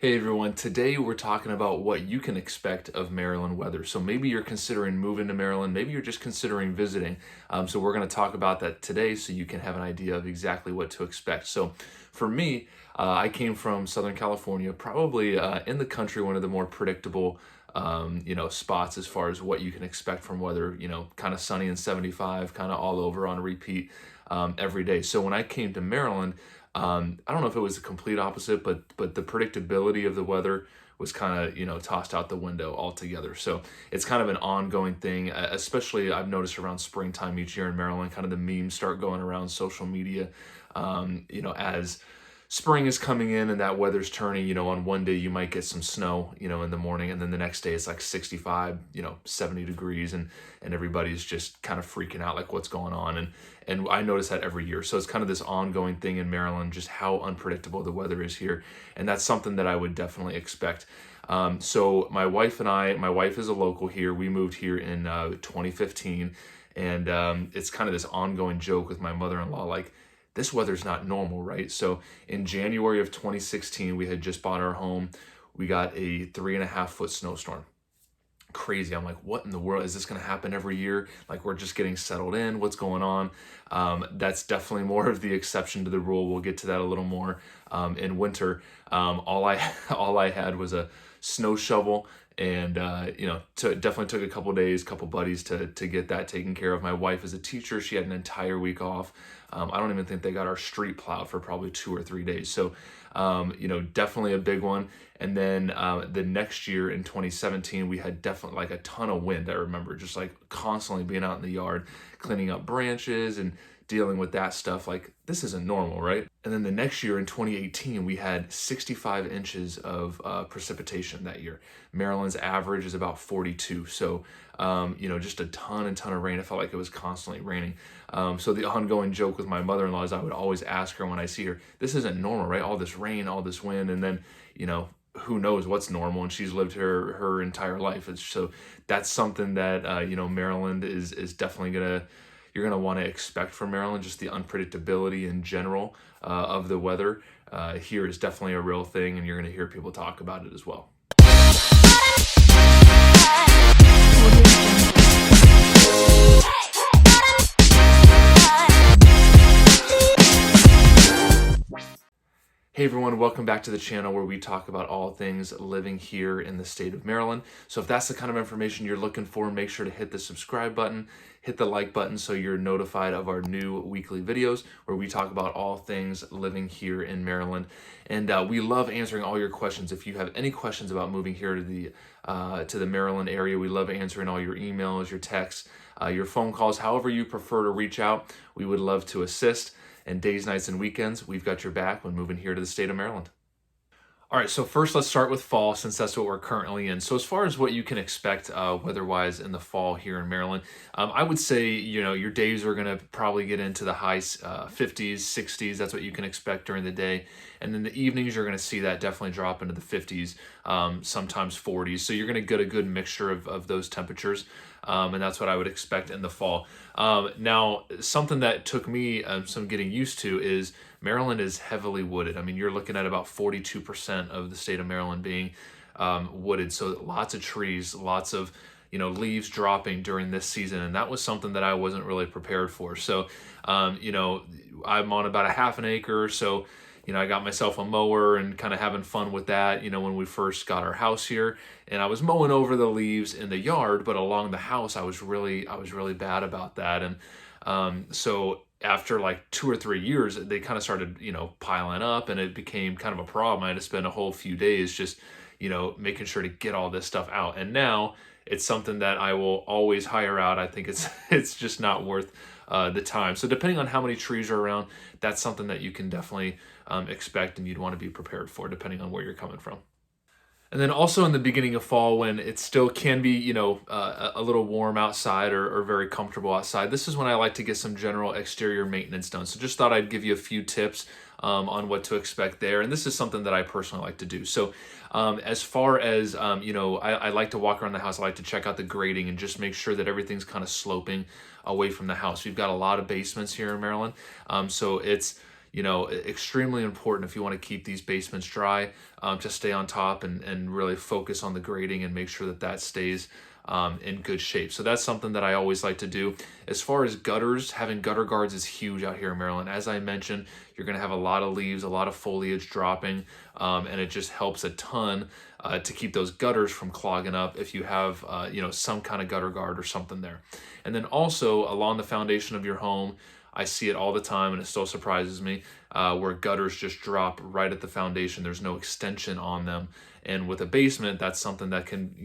Hey everyone, today we're talking about what you can expect of Maryland weather. So maybe you're considering moving to Maryland, maybe you're just considering visiting. So we're going to talk about that today so you can have an idea of exactly what to expect. So for me, I came from Southern California, probably in the country, one of the more predictable spots as far as what you can expect from weather, kind of sunny and 75, kind of all over on repeat every day. So when I came to Maryland, I don't know if it was the complete opposite, but the predictability of the weather was kind of tossed out the window altogether. So it's kind of an ongoing thing, especially I've noticed around springtime each year in Maryland. Kind of the memes start going around social media, as spring is coming in and that weather's turning. On one day you might get some snow, in the morning, and then the next day it's like 65, 70 degrees, and everybody's just kind of freaking out, like what's going on. And I notice that every year. So it's kind of this ongoing thing in Maryland, just how unpredictable the weather is here. And that's something that I would definitely expect. So my wife is a local here. We moved here in 2015. And it's kind of this ongoing joke with my mother-in-law, like, this weather's not normal, right? So in January of 2016, we had just bought our home. We got a 3.5-foot snowstorm. Crazy. I'm like, what in the world is this going to happen every year? Like, we're just getting settled in. What's going on? That's definitely more of the exception to the rule. We'll get to that a little more in winter. All I had was a snow shovel, and definitely took a couple days, couple buddies to get that taken care of. My wife is a teacher. She had an entire week off. I don't even think they got our street plowed for probably 2 or 3 days. So, definitely a big one. And then the next year in 2017, we had definitely like a ton of wind. I remember just like constantly being out in the yard, cleaning up branches and dealing with that stuff. Like, this isn't normal, right? And then the next year in 2018, we had 65 inches of precipitation that year. Maryland's average is about 42. So, just a ton of rain. It felt like it was constantly raining. So the ongoing joke with my mother-in-law is I would always ask her when I see her, this isn't normal, right? All this rain, all this wind, and then, who knows what's normal, and she's lived her entire life. So that's something that, Maryland is definitely you're gonna want to expect from Maryland. Just the unpredictability in general of the weather here is definitely a real thing, and you're gonna hear people talk about it as well. Hey everyone, welcome back to the channel where we talk about all things living here in the state of Maryland. So if that's the kind of information you're looking for, make sure to hit the subscribe button, hit the like button so you're notified of our new weekly videos where we talk about all things living here in Maryland. And we love answering all your questions. If you have any questions about moving here to the Maryland area, we love answering all your emails, your texts, your phone calls, however you prefer to reach out. We would love to assist. And days, nights, and weekends, we've got your back when moving here to the state of Maryland. All right, so first let's start with fall, since that's what we're currently in. So as far as what you can expect weather-wise in the fall here in Maryland, I would say, your days are gonna probably get into the high 50s, 60s. That's what you can expect during the day. And then the evenings, you're gonna see that definitely drop into the 50s, sometimes 40s. So you're gonna get a good mixture of those temperatures. And that's what I would expect in the fall. Now, something that took me some getting used to is Maryland is heavily wooded. I mean, you're looking at about 42% of the state of Maryland being wooded. So lots of trees, lots of leaves dropping during this season. And that was something that I wasn't really prepared for. So, I'm on about a half an acre. So, I got myself a mower and kind of having fun with that, when we first got our house here. And I was mowing over the leaves in the yard, but along the house, I was really bad about that. And so after like 2 or 3 years, they kind of started, piling up, and it became kind of a problem. I had to spend a whole few days just, making sure to get all this stuff out. And now it's something that I will always hire out. I think it's just not worth the time. So depending on how many trees are around, that's something that you can definitely expect, and you'd want to be prepared for, depending on where you're coming from. And then also in the beginning of fall, when it still can be, a little warm outside or very comfortable outside, this is when I like to get some general exterior maintenance done. So just thought I'd give you a few tips on what to expect there. And this is something that I personally like to do. So as far as, I like to walk around the house. I like to check out the grading and just make sure that everything's kind of sloping away from the house. We've got a lot of basements here in Maryland. So it's, extremely important if you want to keep these basements dry, to stay on top and really focus on the grading and make sure that that stays in good shape. So that's something that I always like to do. As far as gutters, having gutter guards is huge out here in Maryland. As I mentioned, you're going to have a lot of leaves, a lot of foliage dropping, and it just helps a ton to keep those gutters from clogging up if you have some kind of gutter guard or something there. And then also along the foundation of your home, I see it all the time, and it still surprises me, where gutters just drop right at the foundation. There's no extension on them. And with a basement, that's something that can,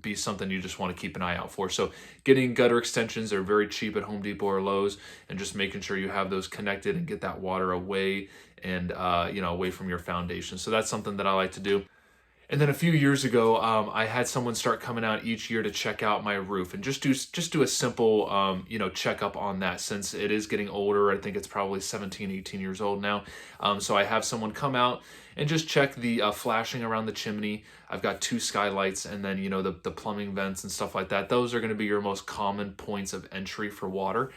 be something you just want to keep an eye out for. So getting gutter extensions are very cheap at Home Depot or Lowe's, and just making sure you have those connected and get that water away and, away from your foundation. So that's something that I like to do. And then a few years ago, I had someone start coming out each year to check out my roof and just do a simple, checkup on that, since it is getting older. I think it's probably 17, 18 years old now. So I have someone come out and just check the flashing around the chimney. I've got 2 skylights, and then, the plumbing vents and stuff like that. Those are going to be your most common points of entry for water.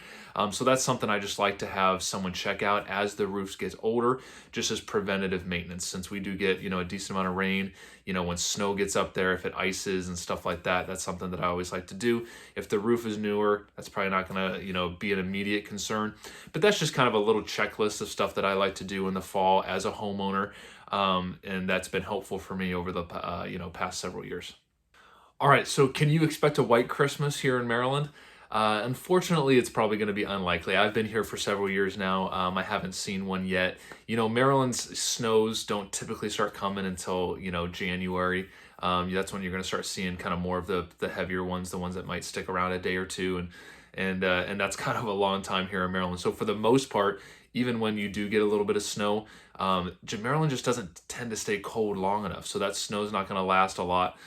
So that's something I just like to have someone check out as the roofs gets older, just as preventative maintenance, since we do get, a decent amount of rain. When snow gets up there, if it ices and stuff like that, that's something that I always like to do. If the roof is newer, that's probably not going to, be an immediate concern. But that's just kind of a little checklist of stuff that I like to do in the fall as a homeowner. And that's been helpful for me over the, past several years. All right, so can you expect a white Christmas here in Maryland? Unfortunately, it's probably going to be unlikely. I've been here for several years now. I haven't seen one yet. Maryland's snows don't typically start coming until, January. That's when you're going to start seeing kind of more of the heavier ones, the ones that might stick around a day or two. And that's kind of a long time here in Maryland. So for the most part, even when you do get a little bit of snow, Maryland just doesn't tend to stay cold long enough. So that snow's not going to last a lot.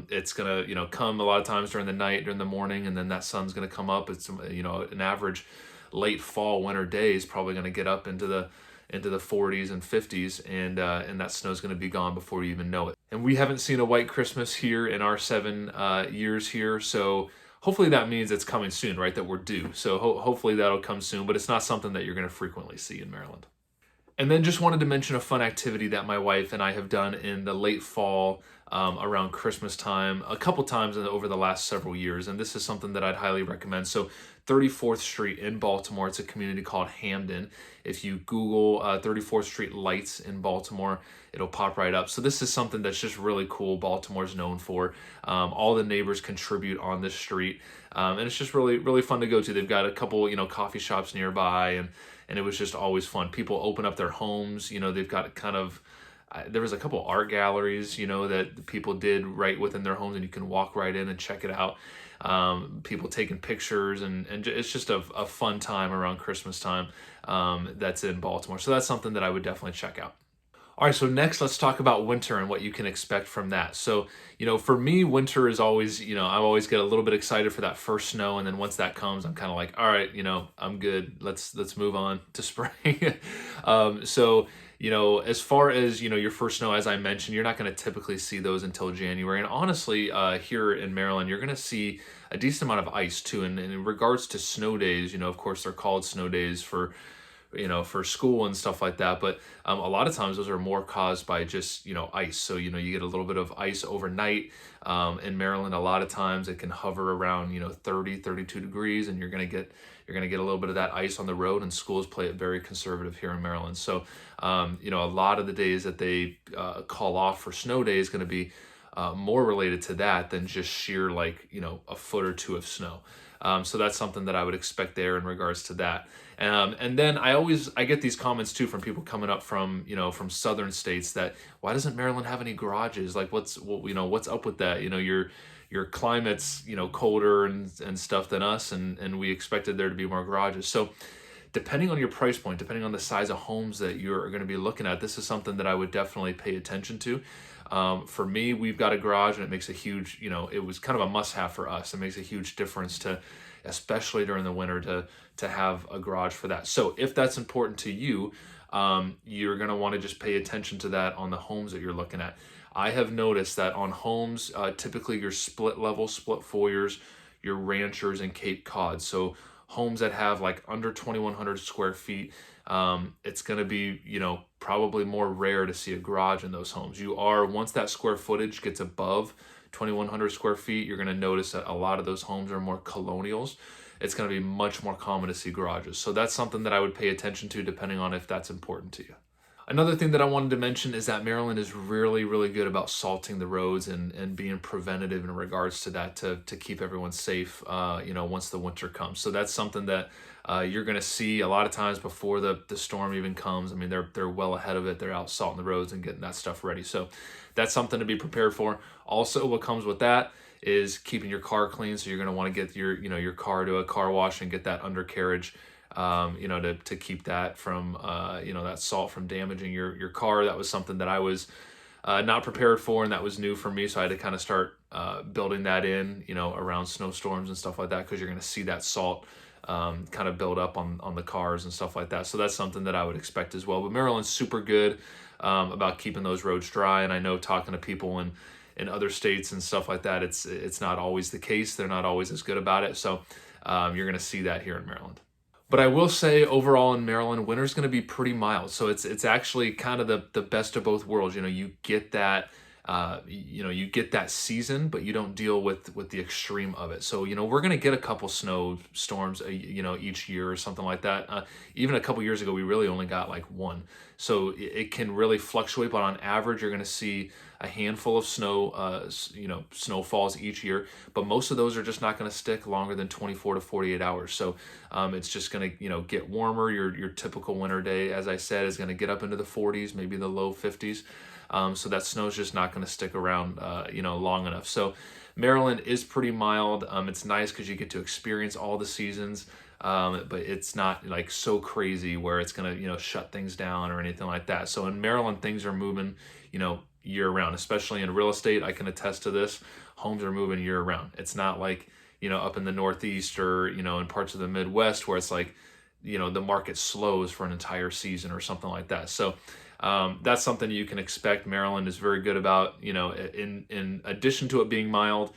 It's gonna, come a lot of times during the night, during the morning, and then that sun's gonna come up. It's, an average late fall winter day is probably gonna get up into the 40s and 50s, and that snow's gonna be gone before you even know it. And we haven't seen a white Christmas here in our 7 years here, so hopefully that means it's coming soon, right? That we're due. So hopefully that'll come soon, but it's not something that you're gonna frequently see in Maryland. And then just wanted to mention a fun activity that my wife and I have done in the late fall, around Christmas time, a couple times over the last several years. And this is something that I'd highly recommend. So 34th Street in Baltimore, it's a community called Hamden. If you Google 34th Street lights in Baltimore, it'll pop right up. So this is something that's just really cool. Baltimore's known for. All the neighbors contribute on this street. And it's just really, really fun to go to. They've got a couple, coffee shops nearby, and it was just always fun. People open up their homes. They've got kind of, there was a couple art galleries, that people did right within their homes, and you can walk right in and check it out. People taking pictures, and it's just a fun time around Christmas time, that's in Baltimore. So that's something that I would definitely check out. All right, so next let's talk about winter and what you can expect from that. So, for me, winter is always, I always get a little bit excited for that first snow, and then once that comes, I'm kind of like, all right, I'm good. Let's move on to spring. So, as far as, your first snow, as I mentioned, you're not going to typically see those until January. And honestly, here in Maryland, you're going to see a decent amount of ice too. And in regards to snow days, of course, they're called snow days for school and stuff like that. But a lot of times those are more caused by just, ice. So, you get a little bit of ice overnight. In Maryland, a lot of times it can hover around, 30, 32 degrees, and you're going to get a little bit of that ice on the road, and schools play it very conservative here in Maryland. So, a lot of the days that they call off for snow day is going to be more related to that than just sheer, a foot or two of snow. So that's something that I would expect there in regards to that. And then I get these comments too from people coming up from southern states that, why doesn't Maryland have any garages? Like, what's up with that? Your climate's, colder and stuff than us, and we expected there to be more garages. So depending on your price point, depending on the size of homes that you're going to be looking at, this is something that I would definitely pay attention to. For me, we've got a garage, and it makes a huge, it was kind of a must-have for us. It makes a huge difference especially during the winter, to have a garage for that. So if that's important to you, you're going to want to just pay attention to that on the homes that you're looking at. I have noticed that on homes, typically your split level, split foyers, your ranchers, and Cape Cod. So homes that have like under 2,100 square feet, it's going to be, probably more rare to see a garage in those homes. Once that square footage gets above 2,100 square feet, you're going to notice that a lot of those homes are more colonials. It's going to be much more common to see garages. So that's something that I would pay attention to depending on if that's important to you. Another thing that I wanted to mention is that Maryland is really, really good about salting the roads and being preventative in regards to that to keep everyone safe, once the winter comes. So that's something that you're going to see a lot of times before the storm even comes. I mean, they're well ahead of it. They're out salting the roads and getting that stuff ready. So that's something to be prepared for. Also, what comes with that is keeping your car clean. So you're going to want to get your car to a car wash and get that undercarriage, to keep that from, that salt from damaging your car. That was something that I was not prepared for, and that was new for me. So I had to kind of start building that in, around snowstorms and stuff like that, because you're going to see that salt kind of build up on the cars and stuff like that. So that's something that I would expect as well. But Maryland's super good about keeping those roads dry. And I know, talking to people in other states and stuff like that, it's not always the case. They're not always as good about it. So you're going to see that here in Maryland. But I will say, overall in Maryland, winter's going to be pretty mild. So it's actually kind of the best of both worlds. You get that, you get that season, but you don't deal with the extreme of it. So, we're going to get a couple snow storms, each year or something like that. Even a couple years ago, we really only got like one. So it can really fluctuate, but on average, you're going to see a handful of snowfalls each year, but most of those are just not going to stick longer than 24 to 48 hours. So it's just going to, get warmer. Your typical winter day, as I said, is going to get up into the 40s, maybe the low 50s. So that snow is just not going to stick around, long enough. So Maryland is pretty mild. It's nice because you get to experience all the seasons. But it's not like so crazy where it's going to, shut things down or anything like that. So in Maryland, things are moving, year round, especially in real estate. I can attest to this. Homes are moving year round. It's not like, up in the Northeast or, in parts of the Midwest where it's like, the market slows for an entire season or something like that. So that's something you can expect. Maryland is very good about, in addition to it being mild,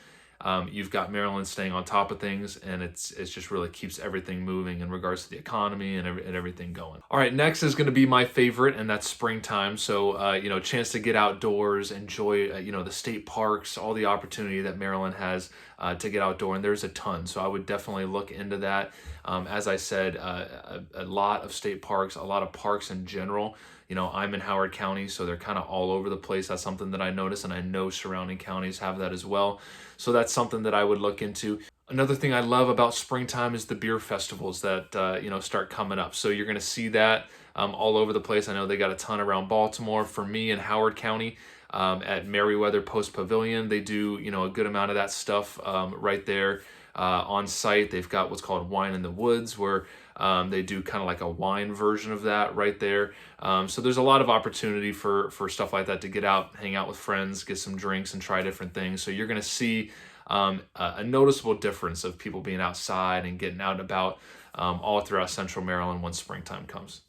you've got Maryland staying on top of things, and it's just really keeps everything moving in regards to the economy and everything going. All right, next is going to be my favorite, and that's springtime. So, chance to get outdoors, enjoy, the state parks, all the opportunity that Maryland has to get outdoor, and there's a ton. So I would definitely look into that. As I said, a lot of state parks, a lot of parks in general. I'm in Howard County, so they're kind of all over the place. That's something that I notice, and I know surrounding counties have that as well. So that's something that I would look into. Another thing I love about springtime is the beer festivals that, start coming up. So you're going to see that all over the place. I know they got a ton around Baltimore. For me in Howard County, at Merriweather Post Pavilion, they do, a good amount of that stuff right there on site. They've got what's called Wine in the Woods, where they do kind of like a wine version of that right there. So there's a lot of opportunity for stuff like that to get out, hang out with friends, get some drinks, and try different things. So you're going to see a noticeable difference of people being outside and getting out and about all throughout Central Maryland when springtime comes.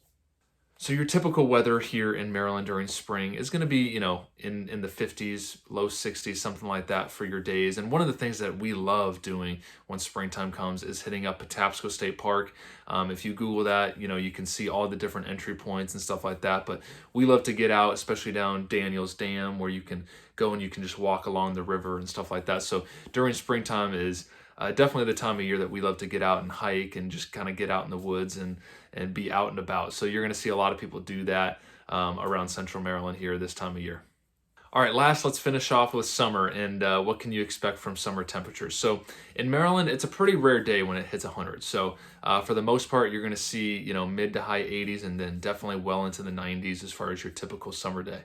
So your typical weather here in Maryland during spring is going to be, in the 50s, low 60s, something like that for your days. And one of the things that we love doing when springtime comes is hitting up Patuxent State Park. If you Google that, you can see all the different entry points and stuff like that. But we love to get out, especially down Daniels Dam, where you can go and you can just walk along the river and stuff like that. So during springtime is definitely the time of year that we love to get out and hike and just kind of get out in the woods and be out and about. So you're going to see a lot of people do that around Central Maryland here this time of year. All right, last, let's finish off with summer and what can you expect from summer temperatures. So in Maryland, it's a pretty rare day when it hits 100. So for the most part, you're going to see, mid to high 80s and then definitely well into the 90s as far as your typical summer day.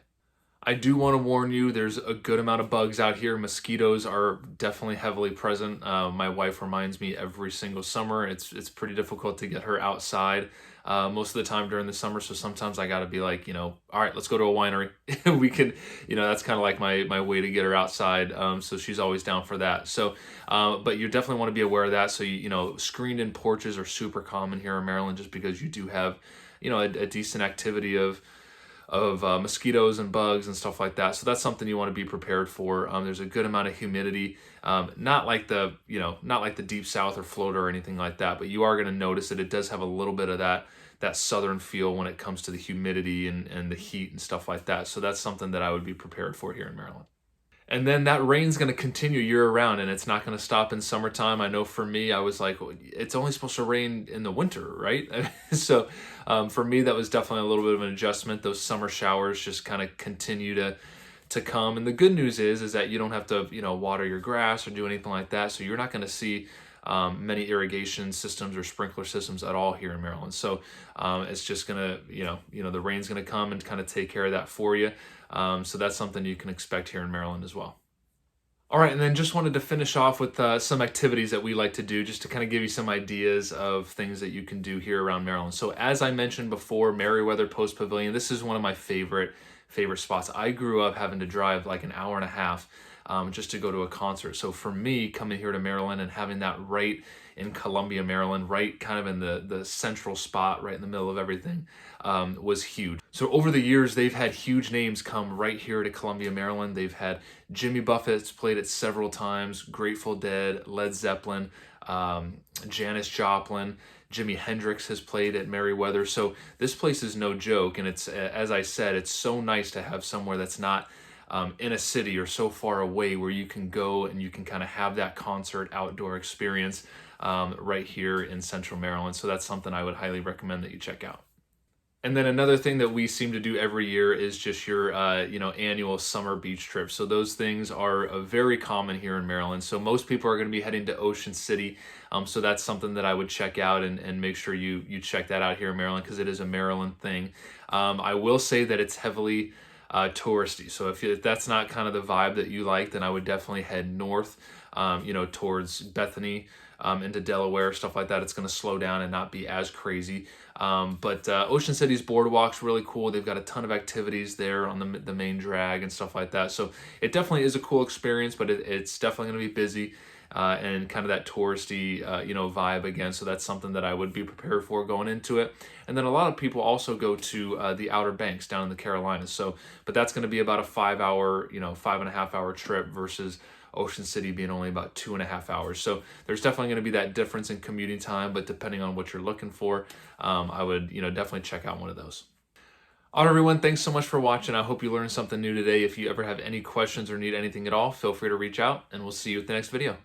I do want to warn you, there's a good amount of bugs out here. Mosquitoes are definitely heavily present. My wife reminds me every single summer. It's pretty difficult to get her outside most of the time during the summer. So sometimes I got to be like, all right, let's go to a winery. We can, that's kind of like my way to get her outside. So she's always down for that. So, but you definitely want to be aware of that. So, screened in porches are super common here in Maryland just because you do have, a decent activity of mosquitoes and bugs and stuff like that. So that's something you want to be prepared for. There's a good amount of humidity, not like not like the deep south or Florida or anything like that, but you are going to notice that it does have a little bit of that southern feel when it comes to the humidity and the heat and stuff like that. So that's something that I would be prepared for here in Maryland. And then that rain's going to continue year round, and it's not going to stop in summertime. I know for me, I was like, well, it's only supposed to rain in the winter, right? So for me, that was definitely a little bit of an adjustment. Those summer showers just kind of continue to come. And the good news is that you don't have to, water your grass or do anything like that. So you're not going to see many irrigation systems or sprinkler systems at all here in Maryland. So it's just gonna, the rain's gonna come and kind of take care of that for you. So that's something you can expect here in Maryland as well. All right, and then just wanted to finish off with some activities that we like to do just to kind of give you some ideas of things that you can do here around Maryland. So as I mentioned before, Merriweather Post Pavilion, this is one of my favorite spots. I grew up having to drive like an hour and a half just to go to a concert. So for me, coming here to Maryland and having that right in Columbia, Maryland, right kind of in the central spot, right in the middle of everything, was huge. So over the years, they've had huge names come right here to Columbia, Maryland. They've had Jimmy Buffett's played it several times, Grateful Dead, Led Zeppelin, Janis Joplin, Jimi Hendrix has played at Merriweather. So this place is no joke. And it's, as I said, it's so nice to have somewhere that's not in a city or so far away where you can go and you can kind of have that concert outdoor experience right here in Central Maryland. So that's something I would highly recommend that you check out. And then another thing that we seem to do every year is just your, annual summer beach trip. So those things are very common here in Maryland. So most people are going to be heading to Ocean City. So that's something that I would check out and make sure you check that out here in Maryland because it is a Maryland thing. I will say that it's heavily touristy. So if that's not kind of the vibe that you like, then I would definitely head north, towards Bethany, into Delaware, stuff like that. It's going to slow down and not be as crazy. But Ocean City's boardwalk's really cool. They've got a ton of activities there on the main drag and stuff like that. So it definitely is a cool experience, but it's definitely going to be busy and kind of that touristy, vibe again. So that's something that I would be prepared for going into it. And then a lot of people also go to the Outer Banks down in the Carolinas. So, but that's going to be about a 5-hour, 5.5 hour trip versus Ocean City being only about 2.5 hours. So there's definitely going to be that difference in commuting time, but depending on what you're looking for, I would, definitely check out one of those. All right, everyone, thanks so much for watching. I hope you learned something new today. If you ever have any questions or need anything at all, feel free to reach out and we'll see you at the next video.